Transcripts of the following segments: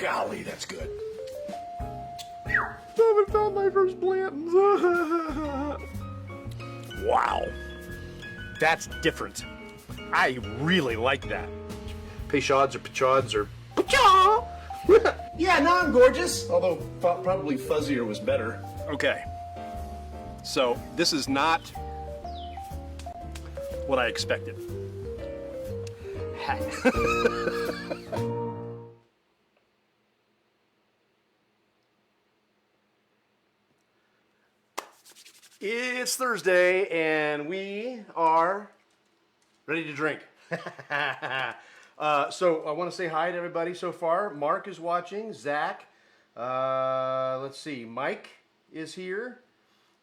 Golly, that's good. I haven't found my first Blanton's. Wow. That's different. I really like that. Peychauds or Pechaud's or Pechaud. Yeah, no, I'm gorgeous. Although probably fuzzier was better. Okay. So this is not what I expected. It's Thursday and we are ready to drink. So I want to say hi to everybody so far. Mark is watching. Zach. Let's see. Mike is here.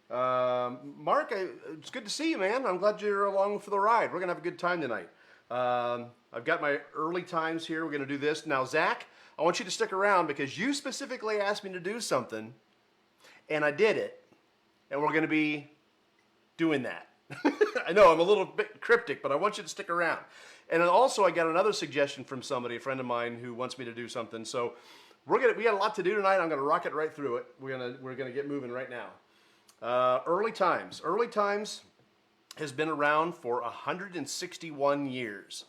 Mark, it's good to see you, man. I'm glad you're along for the ride. We're going to have a good time tonight. I've got my early times here. We're going to do this. Now, Zach, I want you to stick around because you specifically asked me to do something, and I did it. And we're going to be doing that. I know I'm a little bit cryptic, but I want you to stick around. And then also I got another suggestion from somebody, a friend of mine, who wants me to do something. So we got a lot to do tonight. I'm going to rock it right through it. We're going to get moving right now. Early Times. Early Times has been around for 161 years.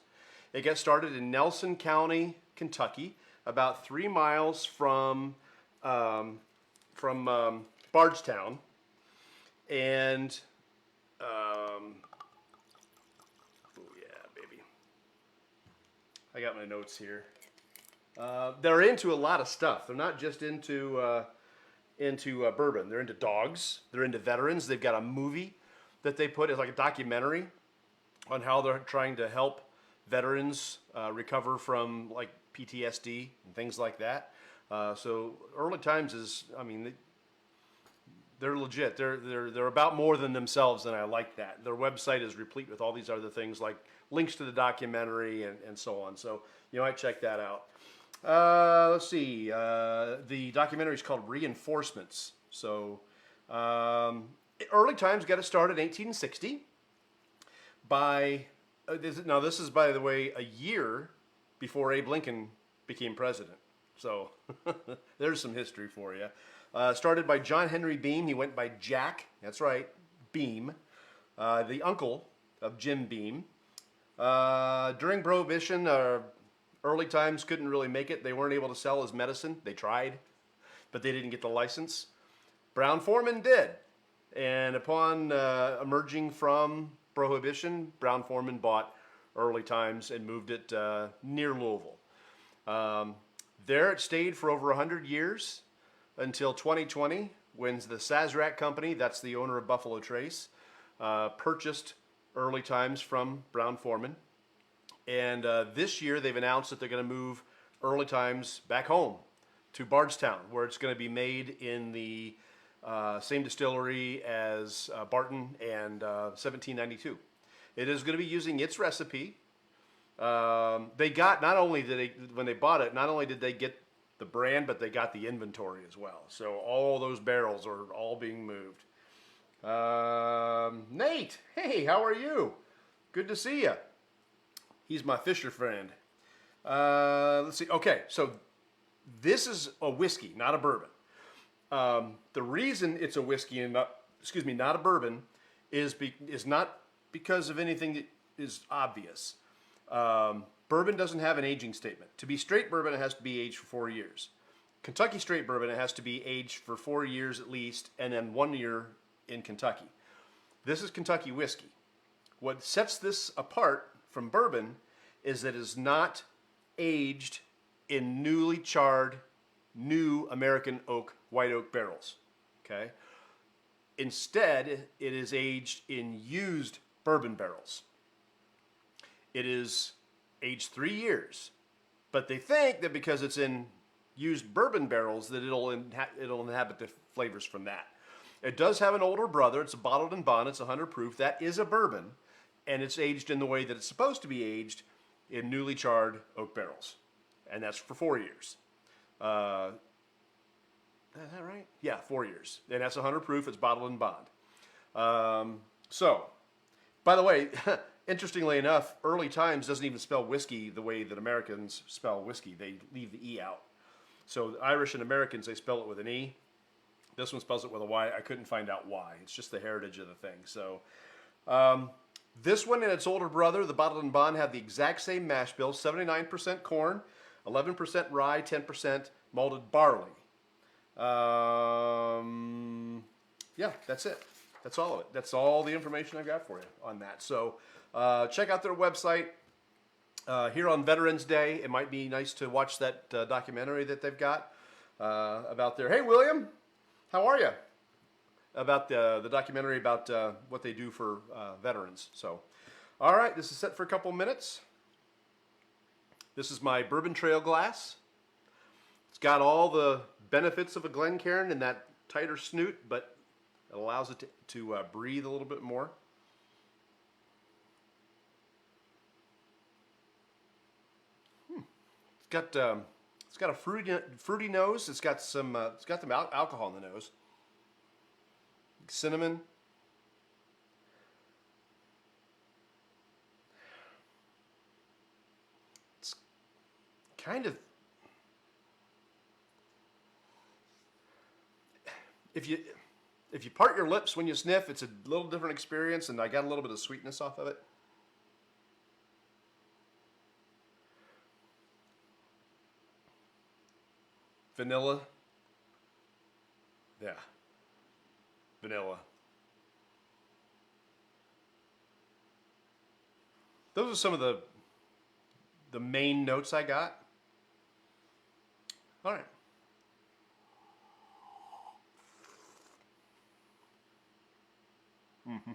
It got started in Nelson County, Kentucky, about 3 miles from Bardstown. And, oh yeah, baby. I got my notes here. They're into a lot of stuff. They're not just into bourbon. They're into dogs. They're into veterans. They've got a movie that they put. It's like a documentary on how they're trying to help veterans recover from like PTSD and things like that. So Early Times is, I mean, they're legit. They're about more than themselves, and I like that. Their website is replete with all these other things like links to the documentary and so on. So you might check that out. Let's see. The documentary is called Reinforcements. So Early Times got it started in 1860 by, now this is, by the way, a year before Abe Lincoln became president. So there's some history for you. Started by John Henry Beam. He went by Jack. That's right, Beam. The uncle of Jim Beam. During Prohibition, Early Times couldn't really make it. They weren't able to sell his medicine. They tried, but they didn't get the license. Brown-Forman did. And upon emerging from Prohibition, Brown-Forman bought Early Times and moved it near Louisville. There it stayed for over 100 years until 2020, when the Sazerac Company, that's the owner of Buffalo Trace, purchased Early Times from Brown-Forman. And this year they've announced that they're going to move Early Times back home to Bardstown, where it's going to be made in the same distillery as Barton and 1792. It is going to be using its recipe. They got, not only did they, when they bought it, not only did they get the brand, but they got the inventory as well. So all those barrels are all being moved. Nate, hey, how are you? Good to see you. He's my Fisher friend. Let's see. Okay, so this is a whiskey, not a bourbon. The reason it's a whiskey and not, not a bourbon is not because of anything that is obvious. Bourbon doesn't have an aging statement. To be straight bourbon, it has to be aged for 4 years. Kentucky straight bourbon, it has to be aged for 4 years at least, and then 1 year in Kentucky. This is Kentucky whiskey. What sets this apart from bourbon is that it is not aged in newly charred, new American oak, white oak barrels. Okay? Instead, it is aged in used bourbon barrels. It is aged 3 years, but they think that because it's in used bourbon barrels that it'll inhabit the flavors from that. It does have an older brother. It's a bottled and bond. It's 100 proof. That is a bourbon, and it's aged in the way that it's supposed to be aged in newly charred oak barrels, and that's for 4 years. Is that right? Yeah, 4 years, and that's 100 proof. It's bottled and bond. So, by the way, interestingly enough, Early Times doesn't even spell whiskey the way that Americans spell whiskey. They leave the E out. So the Irish and Americans, they spell it with an E. This one spells it with a Y. I couldn't find out why. It's just the heritage of the thing. So this one and its older brother, the Bottled and Bond, have the exact same mash bill: 79% corn, 11% rye, 10% malted barley. Yeah, that's it. That's all of it. That's all the information I've got for you on that. So check out their website. Here on Veterans Day, it might be nice to watch that documentary that they've got about their. Hey, William, how are you? About the documentary about what they do for veterans. So, all right, this is set for a couple minutes. This is my Bourbon Trail glass. It's got all the benefits of a Glencairn in that tighter snoot, but it allows it to breathe a little bit more. It's got a fruity nose. It's got some alcohol in the nose. Cinnamon. It's kind of, if you part your lips when you sniff, it's a little different experience, and I got a little bit of sweetness off of it. Vanilla. Yeah. Vanilla. Those are some of the main notes I got. All right. Mm-hmm.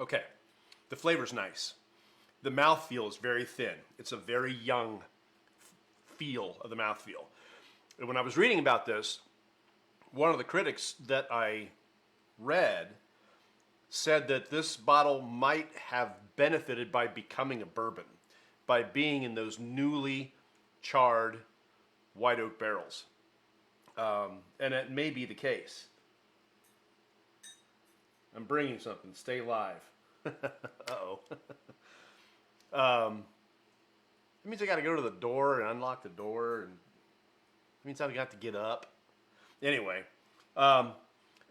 Okay, the flavor's nice. The mouthfeel is very thin. It's a very young feel of the mouthfeel. And when I was reading about this, one of the critics that I read said that this bottle might have benefited by becoming a bourbon, by being in those newly charred white oak barrels. And it may be the case. I'm bringing something. Stay live. Uh-oh. It means I got to go to the door and unlock the door, and it means I've got to get up. Anyway,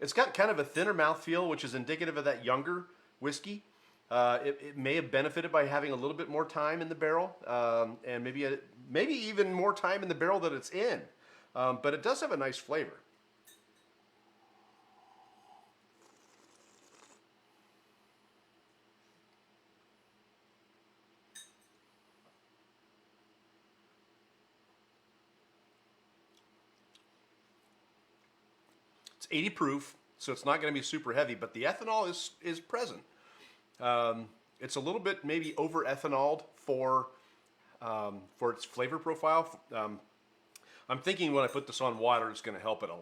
it's got kind of a thinner mouthfeel, which is indicative of that younger whiskey. It may have benefited by having a little bit more time in the barrel, and maybe even more time in the barrel that it's in. But it does have a nice flavor. It's 80 proof, so it's not going to be super heavy, but the ethanol is present. It's a little bit maybe over ethanoled for its flavor profile. I'm thinking when I put this on water, it's going to help it a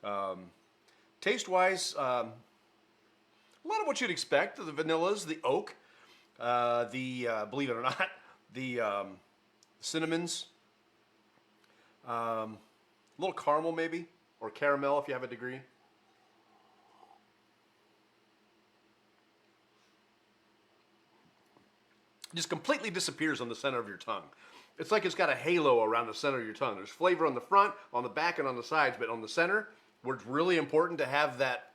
lot. Taste-wise, a lot of what you'd expect. The vanillas, the oak, believe it or not, the cinnamons, a little caramel maybe, or caramel if you have a degree. Just completely disappears on the center of your tongue. It's like it's got a halo around the center of your tongue. There's flavor on the front, on the back, and on the sides, but on the center, where it's really important to have that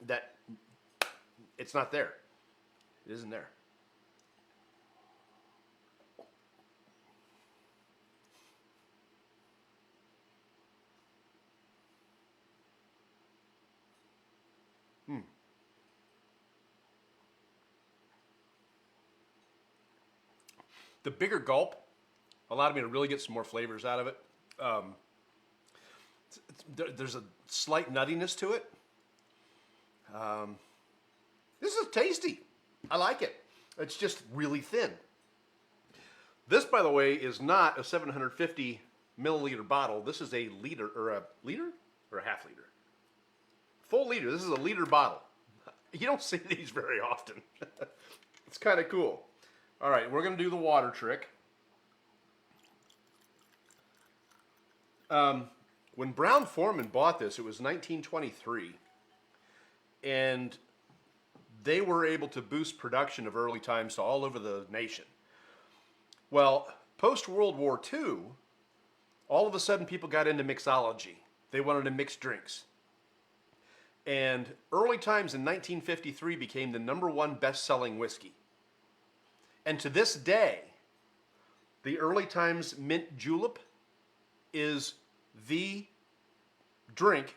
it's not there. It isn't there. The bigger gulp allowed me to really get some more flavors out of it. There's a slight nuttiness to it. This is tasty. I like it. It's just really thin. This, by the way, is not a 750 milliliter bottle. This is a liter, or a half liter? Full liter. This is a liter bottle. You don't see these very often. It's kind of cool. All right, we're going to do the water trick. When Brown-Forman bought this, it was 1923, and they were able to boost production of Early Times to all over the nation. Well, post-World War II, all of a sudden people got into mixology. They wanted to mix drinks. And Early Times in 1953 became the #1 best-selling whiskey. And to this day, the Early Times Mint Julep is the drink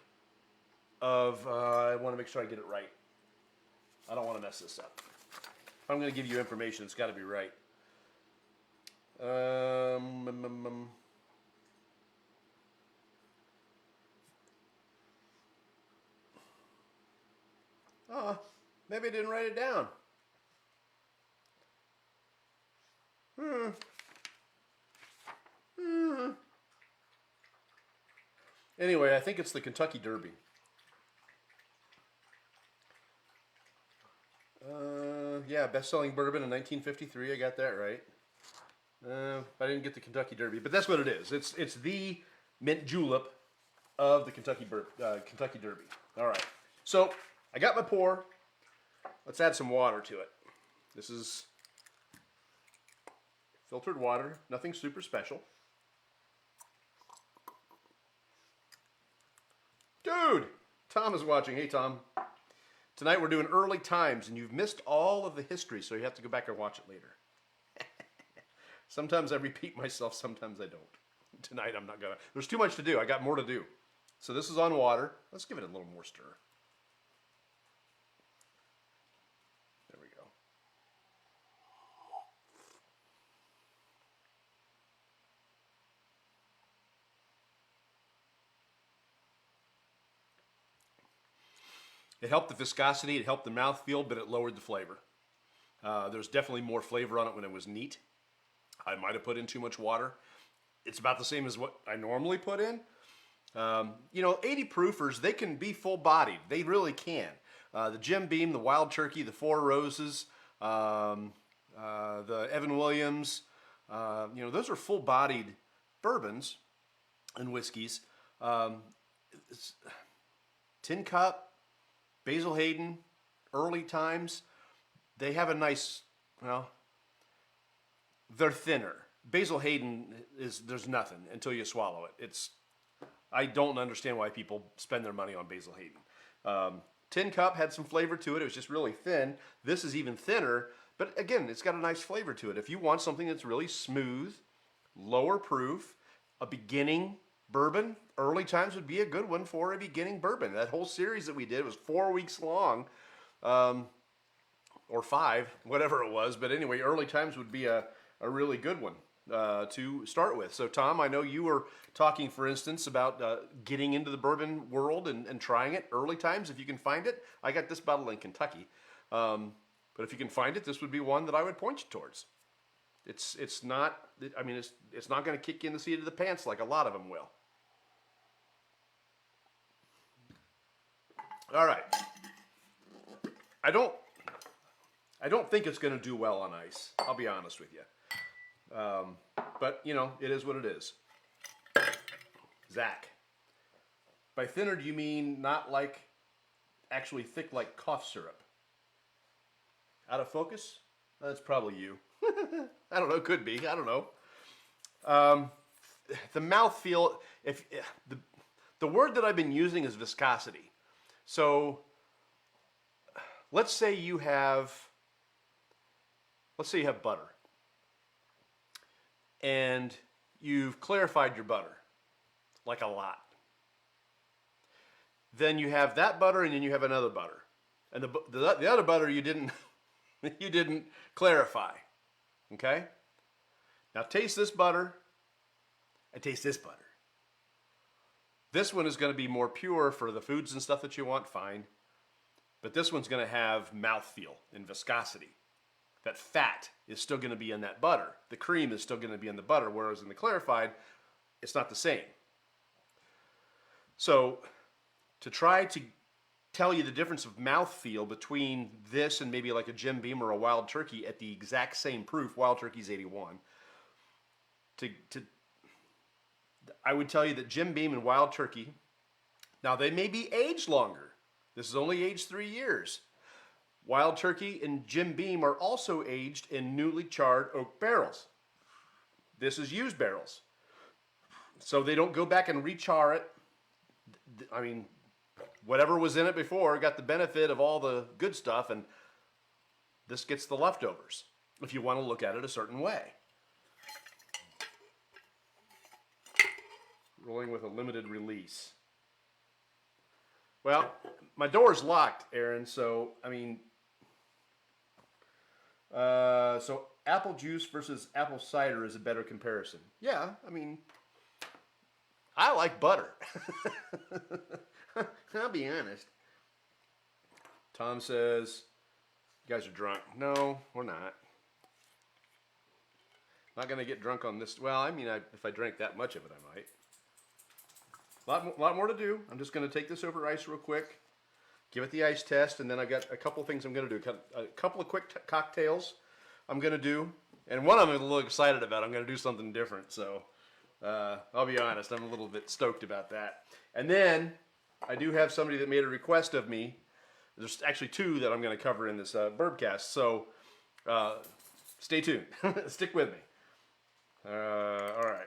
of, I want to make sure I get it right. I don't want to mess this up. If I'm going to give you information, it's got to be right. Oh, maybe I didn't write it down. Anyway, I think it's the Kentucky Derby. Yeah, best-selling bourbon in 1953. I got that right. I didn't get the Kentucky Derby, but that's what it is. It's the mint julep of the Kentucky Derby. All right. So I got my pour. Let's add some water to it. This is filtered water, nothing super special. Dude, Tom is watching. Hey, Tom. Tonight we're doing Early Times, and you've missed all of the history, so you have to go back and watch it later. Sometimes I repeat myself, sometimes I don't. Tonight I'm not gonna. There's too much to do. I got more to do. So this is on water. Let's give it a little more stir. There we go. It helped the viscosity, it helped the mouthfeel, but it lowered the flavor. There's definitely more flavor on it when it was neat. I might have put in too much water. It's about the same as what I normally put in. 80 proofers, they can be full-bodied. They really can. The Jim Beam, the Wild Turkey, the Four Roses, the Evan Williams, those are full-bodied bourbons and whiskeys. Tin Cup, Basil Hayden, Early Times, they have a nice, they're thinner. Basil Hayden there's nothing until you swallow it. I don't understand why people spend their money on Basil Hayden. Tin Cup had some flavor to it. It was just really thin. This is even thinner, but again, it's got a nice flavor to it. If you want something that's really smooth, lower proof, a beginning bourbon, Early Times would be a good one for a beginning bourbon. That whole series that we did was 4 weeks long, or 5, whatever it was. But anyway, Early Times would be a really good one to start with. So Tom, I know you were talking, for instance, about getting into the bourbon world and trying it. Early Times, if you can find it. I got this bottle in Kentucky. But if you can find it, this would be one that I would point you towards. It's not going to kick you in the seat of the pants like a lot of them will. All right. I don't think it's going to do well on ice. I'll be honest with you. But, it is what it is. Zach. By thinner, do you mean not like actually thick like cough syrup? Out of focus? That's probably you. I don't know. Could be. I don't know. The mouthfeel, the word that I've been using is viscosity. So let's say you have butter. And you've clarified your butter, like a lot. Then you have that butter, and then you have another butter. And the other butter you didn't you didn't clarify. Okay? Now taste this butter and taste this butter. This one is going to be more pure for the foods and stuff that you want, fine. But this one's going to have mouthfeel and viscosity. That fat is still going to be in that butter. The cream is still going to be in the butter, whereas in the clarified, it's not the same. So to try to tell you the difference of mouthfeel between this and maybe like a Jim Beam or a Wild Turkey at the exact same proof, Wild Turkey's 81, I would tell you that Jim Beam and Wild Turkey, now they may be aged longer. This is only aged 3 years. Wild Turkey and Jim Beam are also aged in newly charred oak barrels. This is used barrels. So they don't go back and rechar it. I mean, whatever was in it before got the benefit of all the good stuff, and this gets the leftovers, if you want to look at it a certain way. Rolling with a limited release. Well, my door's locked, Aaron, so, I mean, so apple juice versus apple cider is a better comparison. Yeah, I mean, I like butter. I'll be honest. Tom says, you guys are drunk. No, we're not. Not going to get drunk on this. Well, I mean, if I drank that much of it, I might. Lot more to do. I'm just going to take this over ice real quick, give it the ice test, and then I got a couple things I'm going to do. A couple of quick cocktails I'm going to do, and one I'm a little excited about. I'm going to do something different, so I'll be honest, I'm a little bit stoked about that. And then I do have somebody that made a request of me. There's actually 2 that I'm going to cover in this Bourbcast, so stay tuned. Stick with me. All right.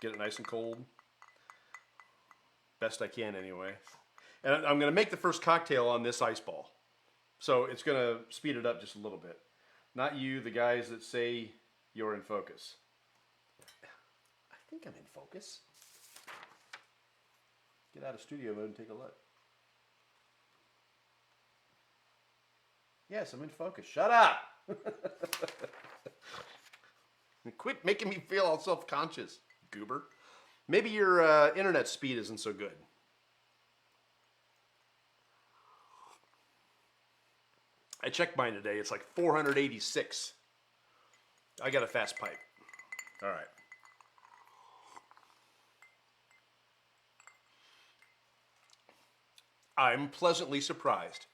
Get it nice and cold. Best I can anyway. And I'm going to make the first cocktail on this ice ball. So it's going to speed it up just a little bit. Not you, the guys that say you're in focus. I think I'm in focus. Get out of studio mode and take a look. Yes, I'm in focus. Shut up! Quit making me feel all self-conscious, goober. Maybe your internet speed isn't so good. I checked mine today. It's like 486. I got a fast pipe. All right. I'm pleasantly surprised.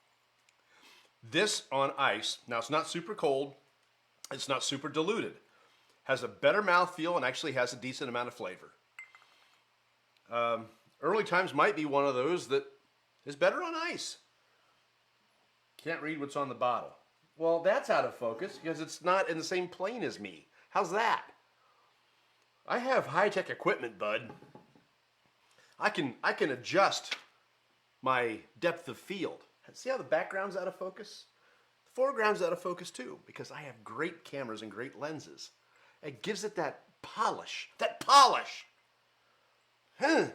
This on ice, now it's not super cold, it's not super diluted, has a better mouthfeel and actually has a decent amount of flavor. Early Times might be one of those that is better on ice. Can't read what's on the bottle. Well, that's out of focus because it's not in the same plane as me. How's that? I have high-tech equipment, bud. I can adjust my depth of field. See how the background's out of focus? The foreground's out of focus too, because I have great cameras and great lenses. It gives it that polish. That polish! Huh.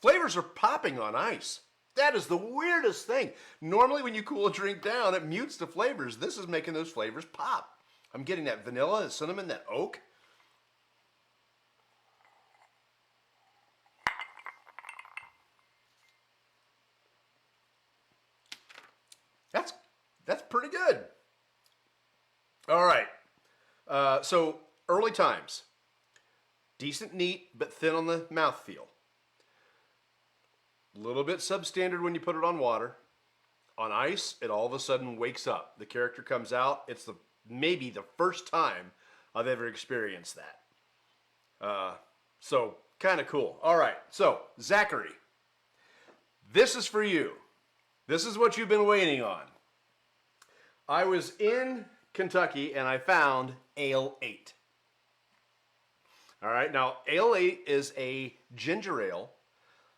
Flavors are popping on ice. That is the weirdest thing. Normally when you cool a drink down, it mutes the flavors. This is making those flavors pop. I'm getting that vanilla, that cinnamon, that oak. That's pretty good. All right. So Early Times. Decent, neat, but thin on the mouthfeel. A little bit substandard when you put it on water. On ice, it all of a sudden wakes up. The character comes out. It's maybe the first time I've ever experienced that. So kind of cool. All right. So Zachary, this is for you. This is what you've been waiting on. I was in Kentucky and I found Ale 8. All right. Now, Ale 8 is a ginger ale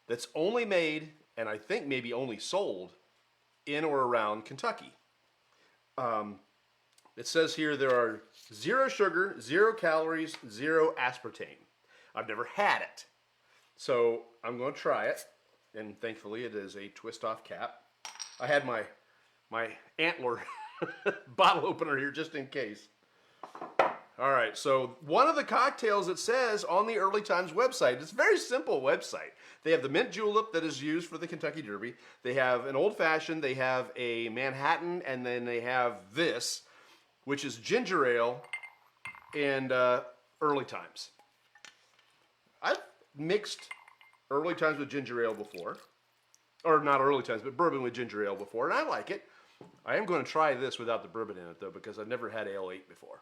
that's only made, and I think maybe only sold, in or around Kentucky. It says here there are 0 sugar, 0 calories, 0 aspartame. I've never had it. So I'm going to try it, and thankfully it is a twist-off cap. I had my antler bottle opener here just in case. All right, so one of the cocktails it says on the Early Times website, it's a very simple website. They have the mint julep that is used for the Kentucky Derby. They have an old fashioned, they have a Manhattan, and then they have this, which is ginger ale and Early Times. I've mixed Early Times with ginger ale before. or not early times, but bourbon with ginger ale before, and I like it. I am going to try this without the bourbon in it, though, because I've never had ale 8 before.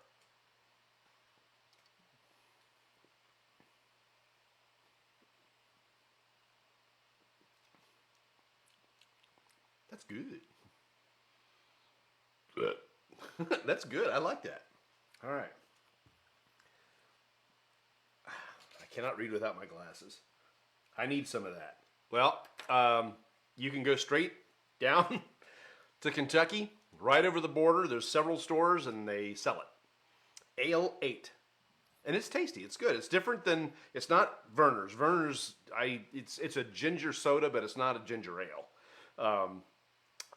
That's good. That's good. I like that. All right. I cannot read without my glasses. I need some of that. Well, you can go straight down to Kentucky, right over the border. There's several stores, and they sell it. Ale 8. And it's tasty. It's good. It's different than, it's not Verner's. Verner's, it's a ginger soda, but it's not a ginger ale.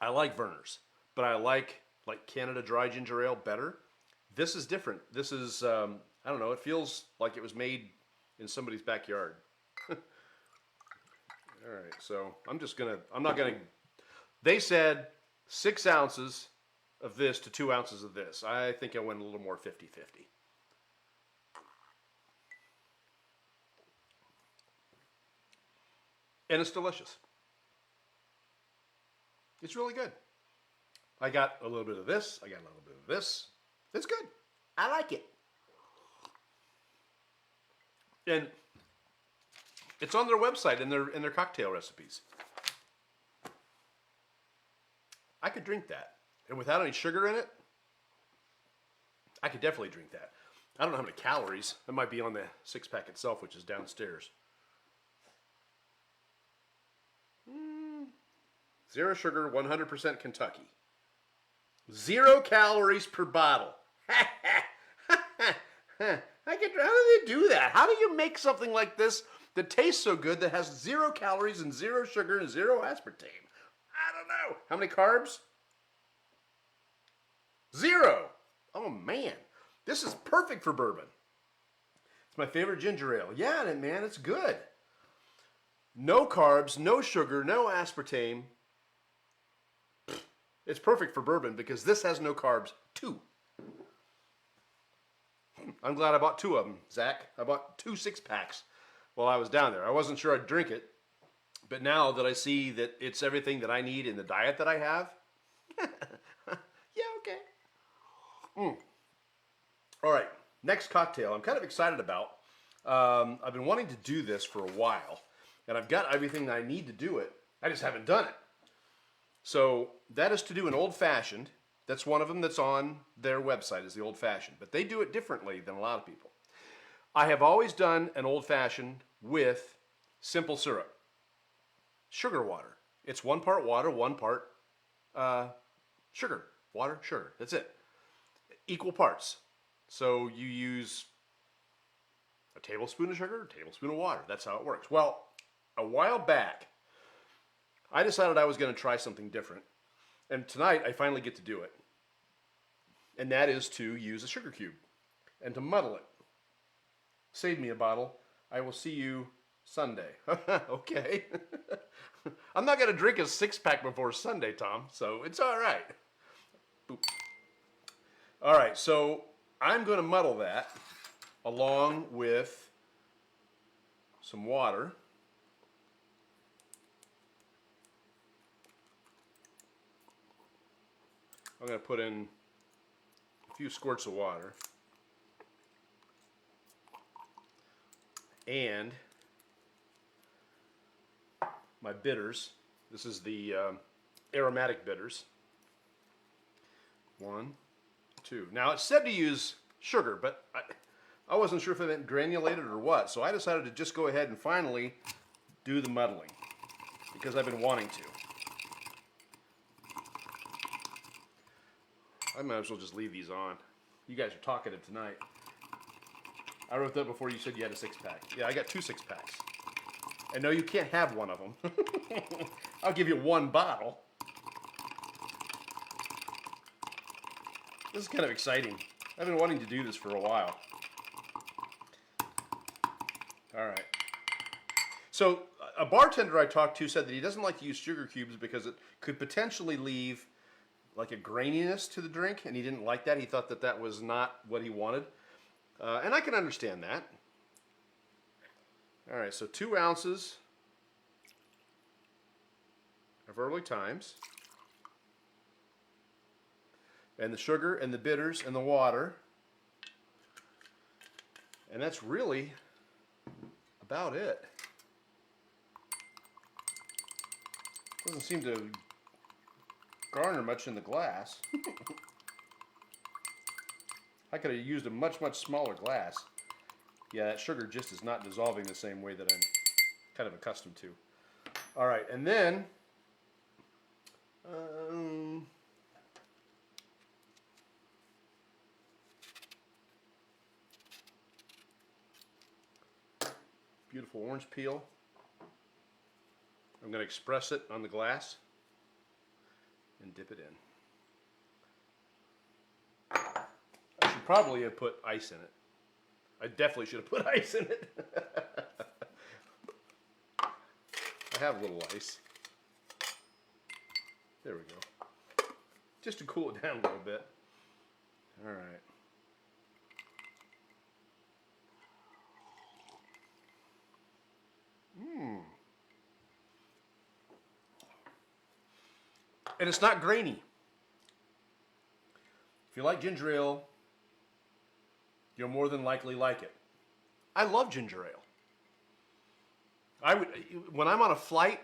I like Verner's, but I like Canada Dry Ginger Ale better. This is different. This is, I don't know, it feels like it was made in somebody's backyard. All right, so I'm not gonna, they said 6 ounces of this to 2 ounces of this. I think I went a little more 50-50. And it's delicious. It's really good. I got a little bit of this. I got a little bit of this. It's good. I like it. And it's on their website and their cocktail recipes. I could drink that. And without any sugar in it, I could definitely drink that. I don't know how many calories. It might be on the 6-pack itself, which is downstairs. 0 sugar, 100% Kentucky. 0 calories per bottle. How do they do that? How do you make something like this that tastes so good that has 0 calories and 0 sugar and 0 aspartame? I don't know. How many carbs? 0. Oh man, this is perfect for bourbon. It's my favorite ginger ale. Yeah, man, it's good. No carbs, no sugar, no aspartame. It's perfect for bourbon because this has no carbs too. I'm glad I bought 2 of them, Zach. I bought 2 6-packs while I was down there. I wasn't sure I'd drink it, but now that I see that it's everything that I need in the diet that I have, yeah, okay. All right, next cocktail I'm kind of excited about. I've been wanting to do this for a while, and I've got everything that I need to do it. I just haven't done it. So that is to do an old-fashioned. That's one of them that's on their website is the old-fashioned. But they do it differently than a lot of people. I have always done an old-fashioned with simple syrup. Sugar water. It's 1 part water, 1 part sugar. Water, sugar. That's it. Equal parts. So you use a tablespoon of sugar, a tablespoon of water. That's how it works. Well, a while back, I decided I was going to try something different. And tonight, I finally get to do it. And that is to use a sugar cube and to muddle it. Save me a bottle. I will see you Sunday. Okay. I'm not going to drink a 6-pack before Sunday, Tom, so it's all right. Boop. All right, so I'm going to muddle that along with some water. I'm going to put in a few squirts of water and my bitters. This is the aromatic bitters. 1, 2. Now it said to use sugar, but I wasn't sure if it meant granulated or what, so I decided to just go ahead and finally do the muddling because I've been wanting to. I might as well just leave these on. You guys are talkative tonight. I wrote that before you said you had a 6-pack. Yeah, I got 2 6-packs. And no, you can't have one of them. I'll give you 1 bottle. This is kind of exciting. I've been wanting to do this for a while. All right. So a bartender I talked to said that he doesn't like to use sugar cubes because it could potentially leave like a graininess to the drink, and he didn't like that. He thought that that was not what he wanted. And I can understand that. All right, so 2 ounces of early times. And the sugar and the bitters and the water. And that's really about it. Doesn't seem to garner much in the glass. I could have used a much smaller glass. Yeah, that sugar just is not dissolving the same way that I'm kind of accustomed to. All right, and then beautiful orange peel. I'm going to express it on the glass and dip it in. I should probably have put ice in it. I definitely should have put ice in it. I have a little ice. There we go. Just to cool it down a little bit. All right. And it's not grainy. If you like ginger ale, you'll more than likely like it. I love ginger ale. When I'm on a flight,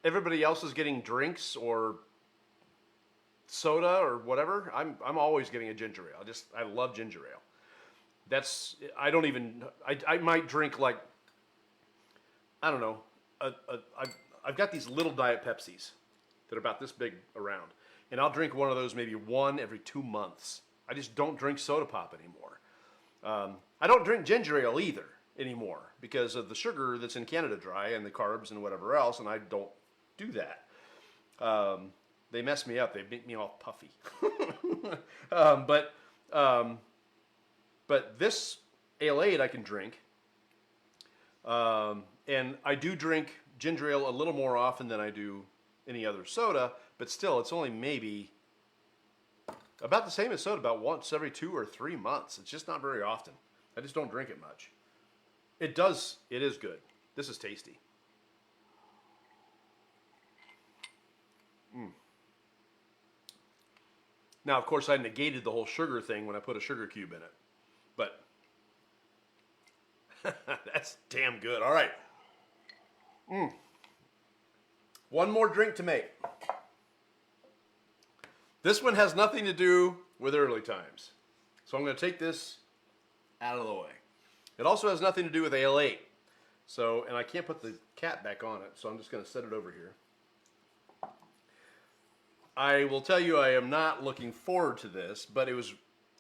everybody else is getting drinks or soda or whatever. I'm always getting a ginger ale. I love ginger ale. I might drink like, I don't know, I've got these little Diet Pepsis that are about this big around. And I'll drink one of those maybe one every 2 months. I just don't drink soda pop anymore. I don't drink ginger ale either anymore because of the sugar that's in Canada Dry and the carbs and whatever else, and I don't do that. They mess me up. They make me all puffy. But this ale-ade I can drink. And I do drink ginger ale a little more often than I do any other soda, but still, it's only maybe about the same as soda, about once every 2 or 3 months. It's just not very often. I just don't drink it much. It is good. This is tasty. Now, of course, I negated the whole sugar thing when I put a sugar cube in it, but that's damn good. All right. One more drink to make. This one has nothing to do with early times. So I'm going to take this out of the way. It also has nothing to do with ale-ade. So, and I can't put the cap back on it, so I'm just going to set it over here. I will tell you I am not looking forward to this, but it was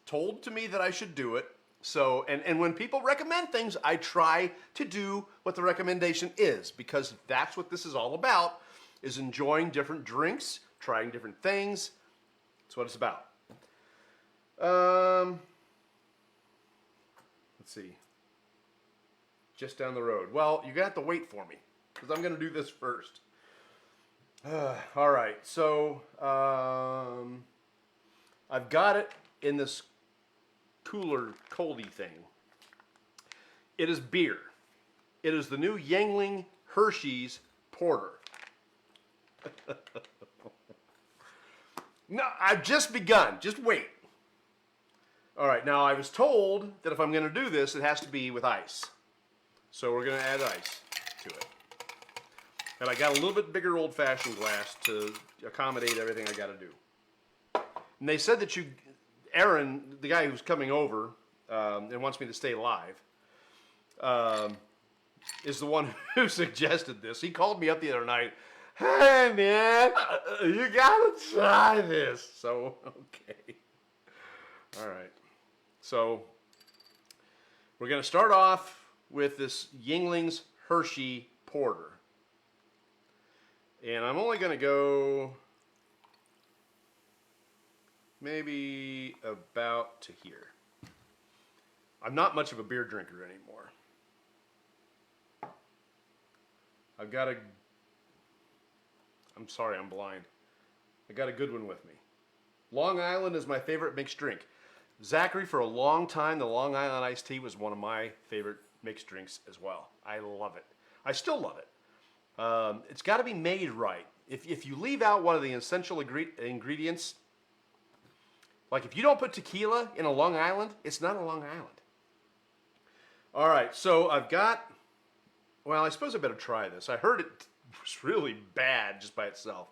told to me that I should do it. So, and when people recommend things, I try to do what the recommendation is, because that's what this is all about, is enjoying different drinks, trying different things. That's what it's about. Let's see. Just down the road. Well, you're going to have to wait for me, because I'm going to do this first. All right, so I've got it in this cooler, coldy thing. It is beer. It is the new Yuengling Hershey's Porter. No, I've just begun. Just wait. All right, now I was told that if I'm going to do this, it has to be with ice. So we're going to add ice to it. And I got a little bit bigger old-fashioned glass to accommodate everything I got to do. And they said that Aaron, the guy who's coming over and wants me to stay live, is the one who suggested this. He called me up the other night. Hey, man, you got to try this. So, okay. All right. So, we're going to start off with this Yuengling's Hershey Porter. And I'm only going to go maybe about to here. I'm not much of a beer drinker anymore. I'm sorry, I'm blind. I got a good one with me. Long Island is my favorite mixed drink. Zachary, for a long time, the Long Island iced tea was one of my favorite mixed drinks as well. I love it. I still love it. It's got to be made right. If you leave out one of the essential ingredients, like if you don't put tequila in a Long Island, it's not a Long Island. All right, so I've got, well, I suppose I better try this. I heard it was really bad just by itself.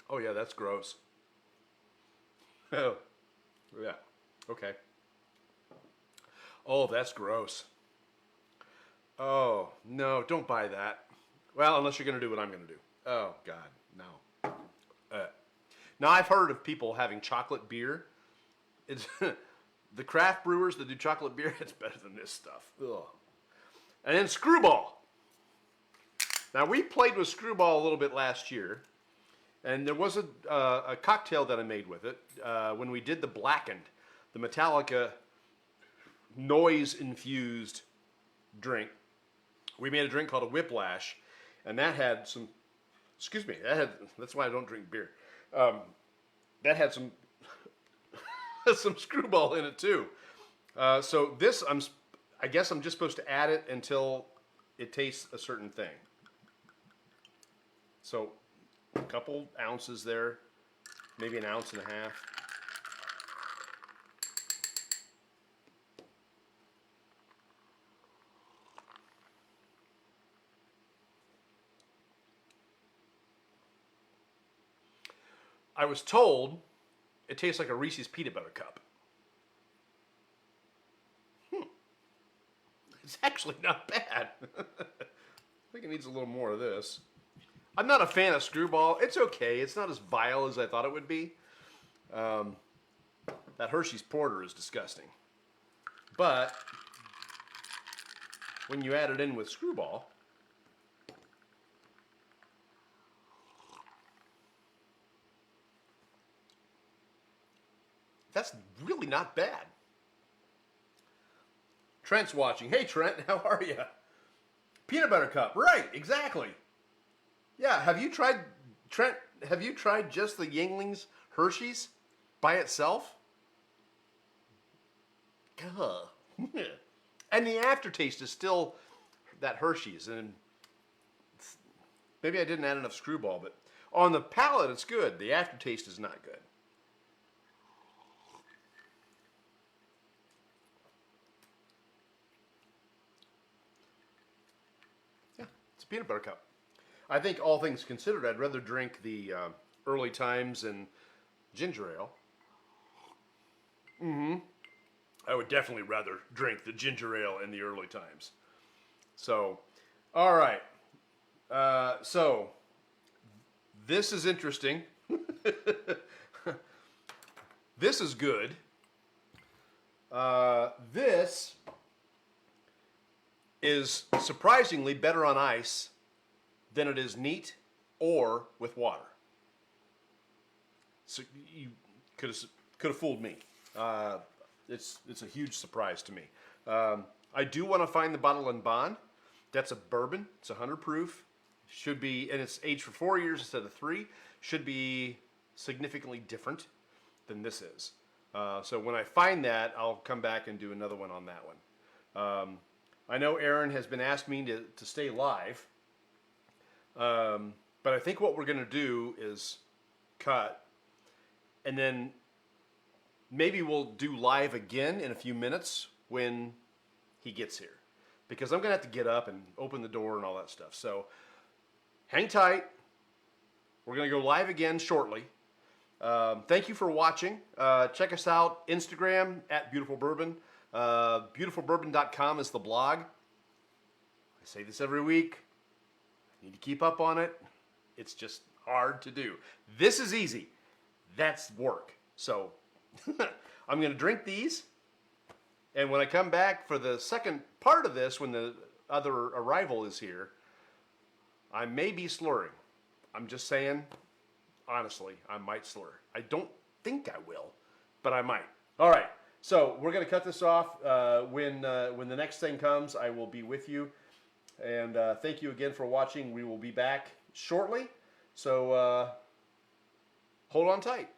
Oh yeah, that's gross. Oh, yeah, okay. Oh, that's gross. Oh, no, don't buy that. Well, unless you're going to do what I'm going to do. Oh, God, no. Now, I've heard of people having chocolate beer. It's the craft brewers that do chocolate beer, it's better than this stuff. Ugh. And then Screwball. Now, we played with Screwball a little bit last year. And there was a cocktail that I made with it when we did the Blackened, the Metallica noise-infused drink. We made a drink called a Whiplash, and that had some, excuse me, that's why I don't drink beer. That had some, some Screwball in it too. So this, I guess I'm just supposed to add it until it tastes a certain thing. So a couple ounces there, maybe an ounce and a half. I was told it tastes like a Reese's peanut butter cup. It's actually not bad. I think it needs a little more of this. I'm not a fan of Screwball. It's okay. It's not as vile as I thought it would be. That Hershey's Porter is disgusting. But when you add it in with Screwball, that's really not bad. Trent's watching. Hey, Trent, how are you? Peanut butter cup. Right, exactly. Yeah, have you tried, Trent, have you tried just the Yuenglings Hershey's by itself? Gah. And the aftertaste is still that Hershey's. And maybe I didn't add enough Screwball, but on the palate it's good. The aftertaste is not good. Yeah, it's a peanut butter cup. I think all things considered, I'd rather drink the Early Times and ginger ale. I would definitely rather drink the ginger ale and the Early Times. So, all right. So, this is interesting. This is good. This is surprisingly better on ice than it is neat or with water. So you could have fooled me. It's a huge surprise to me. I do want to find the Bottle and Bond. That's a bourbon. It's 100 proof. Should be, and it's aged for 4 years instead of 3. Should be significantly different than this is. So when I find that, I'll come back and do another one on that one. I know Aaron has been asking me to stay live. But I think what we're going to do is cut, and then maybe we'll do live again in a few minutes when he gets here. Because I'm going to have to get up and open the door and all that stuff. So hang tight. We're going to go live again shortly. Thank you for watching. Check us out, Instagram, @BeautifulBourbon. BeautifulBourbon.com is the blog. I say this every week. Need to keep up on it. It's just hard to do. This is easy. That's work. So I'm going to drink these. And when I come back for the second part of this, when the other arrival is here, I may be slurring. I'm just saying, honestly, I might slur. I don't think I will, but I might. All right. So we're going to cut this off. When the next thing comes, I will be with you. And thank you again for watching. We will be back shortly. So hold on tight.